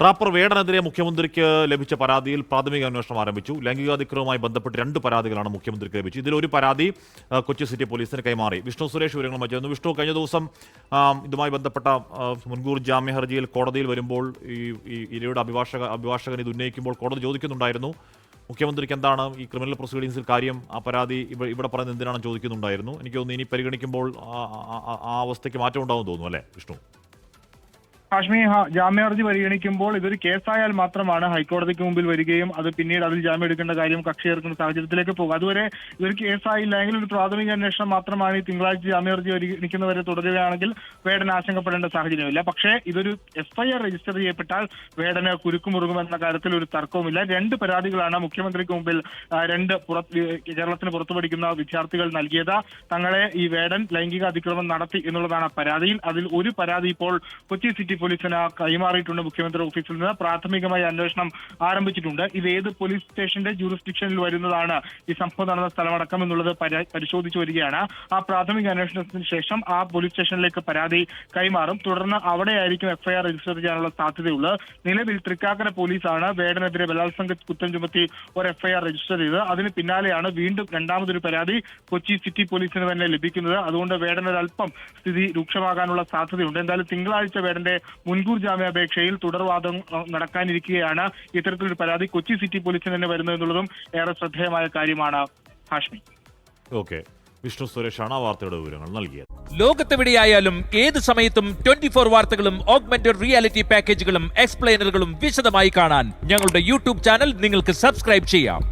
Wrapper വേടനെതിരെ മുഖ്യമന്ത്രിക്ക് ലഭിച്ച പരാതിയിൽ പ്രാഥമിക അന്വേഷണം ആരംഭിച്ചു. ലൈംഗികാതിക്രമവുമായി ബന്ധപ്പെട്ട് 2 പരാതികളാണ് മുഖ്യമന്ത്രിക്ക് ലഭിച്ചത്. ഇതിലൊരു പരാതി കൊച്ചി സിറ്റി പോലീസിന് കൈമാറി. വിഷ്ണു സുരേഷ് വിവരങ്ങളുമായി ചേർന്നു. വിഷ്ണു, കഴിഞ്ഞ ദിവസം ഇതുമായി ബന്ധപ്പെട്ട മുൻകൂർ ജാമ്യ ഹർജിയിൽ കോടതിയിൽ വരുമ്പോൾ ഈ ഇരയുടെ അഭിഭാഷകൻ ഇത് ഉന്നയിക്കുമ്പോൾ കോടതി ചോദിക്കുന്നുണ്ടായിരുന്നു, മുഖ്യമന്ത്രിക്ക് എന്താണ് ഈ ക്രിമിനൽ പ്രൊസീഡിംഗ്സിൽ കാര്യം, ആ പരാതി ഇവിടെ പറയുന്നത് എന്തിനാണെന്ന് ചോദിക്കുന്നുണ്ടായിരുന്നു. എനിക്ക് തോന്നുന്നു ഇനി പരിഗണിക്കുമ്പോൾ ആ അവസ്ഥയ്ക്ക് മാറ്റം ഉണ്ടാവും തോന്നുന്നു, അല്ലേ വിഷ്ണു? ഹാഷ്മി, ജാമ്യഹർജി പരിഗണിക്കുമ്പോൾ ഇതൊരു കേസായാൽ മാത്രമാണ് ഹൈക്കോടതിക്ക് മുമ്പിൽ വരികയും അത് പിന്നീട് അതിൽ ജാമ്യം എടുക്കേണ്ട കാര്യം കക്ഷി ചേർക്കുന്ന സാഹചര്യത്തിലേക്ക് പോകും. അതുവരെ ഇതൊരു കേസായില്ല എങ്കിൽ ഒരു പ്രാഥമിക അന്വേഷണം മാത്രമാണ് ഈ തിങ്കളാഴ്ച ജാമ്യഹർജി പരിഗണിക്കുന്നവരെ തുടരുകയാണെങ്കിൽ വേടൻ ആശങ്കപ്പെടേണ്ട സാഹചര്യമില്ല. പക്ഷേ ഇതൊരു FIR രജിസ്റ്റർ ചെയ്യപ്പെട്ടാൽ വേടന് കുരുക്കുമുറുകുമെന്ന കാര്യത്തിൽ ഒരു തർക്കവുമില്ല. 2 പരാതികളാണ് മുഖ്യമന്ത്രിക്ക് മുമ്പിൽ കേരളത്തിന് പുറത്തു പഠിക്കുന്ന വിദ്യാർത്ഥികൾ നൽകിയത്. തങ്ങളെ ഈ വേടൻ ലൈംഗിക അതിക്രമം നടത്തി എന്നുള്ളതാണ് പരാതിയിൽ. അതിൽ ഒരു പരാതി ഇപ്പോൾ കൊച്ചി സിറ്റി പോലീസിന് കൈമാറിയിട്ടുണ്ട്. മുഖ്യമന്ത്രി ഓഫീസിൽ നിന്ന് പ്രാഥമികമായി അന്വേഷണം ആരംഭിച്ചിട്ടുണ്ട്. ഇത് ഏത് പോലീസ് സ്റ്റേഷന്റെ ജൂറിസ്ഡിക്ഷനിൽ വരുന്നതാണ്, ഈ സംഭവം നടന്ന സ്ഥലമടക്കം എന്നുള്ളത് പരിശോധിച്ചു വരികയാണ്. ആ പ്രാഥമിക അന്വേഷണത്തിന് ശേഷം ആ പോലീസ് സ്റ്റേഷനിലേക്ക് പരാതി കൈമാറും. തുടർന്ന് അവിടെയായിരിക്കും FIR രജിസ്റ്റർ ചെയ്യാനുള്ള സാധ്യതയുള്ളത്. നിലവിൽ തൃക്കാക്കര പോലീസാണ് വേടനെതിരെ ബലാത്സംഗ കുറ്റം ചുമത്തി ഒരു FIR രജിസ്റ്റർ ചെയ്തത്. അതിന് പിന്നാലെയാണ് വീണ്ടും രണ്ടാമതൊരു പരാതി കൊച്ചി സിറ്റി പോലീസിന് തന്നെ ലഭിക്കുന്നത്. അതുകൊണ്ട് വേടനൊരൽപ്പം സ്ഥിതി രൂക്ഷമാകാനുള്ള സാധ്യതയുണ്ട്. എന്തായാലും തിങ്കളാഴ്ച വേടന്റെ മുൻകൂർ ജാമ്യാപേക്ഷയിൽ തുടർവാദം നടക്കാനിരിക്കുകയാണ്. ഇത്തരത്തിലൊരു പരാതി കൊച്ചി സിറ്റി പോലീസിന് തന്നെ വരുന്നത് എന്നുള്ളതും ഏറെ ശ്രദ്ധേയമായ കാര്യമാണ്. ഹാഷ്മി. ഓക്കെ, വിഷ്ണു സുരേഷാണ് ആ വാർത്തയുടെ വിവരങ്ങൾ നൽകിയത്. ലോകത്തെവിടെയായാലും ഏത് സമയത്തും 24 വാർത്തകളും ഓഗ്മെന്റഡ് റിയാലിറ്റി പാക്കേജുകളും എക്സ്പ്ലെയിനറുകളും വിശദമായി കാണാൻ ഞങ്ങളുടെ YouTube ചാനൽ നിങ്ങൾക്ക് സബ്സ്ക്രൈബ് ചെയ്യാം.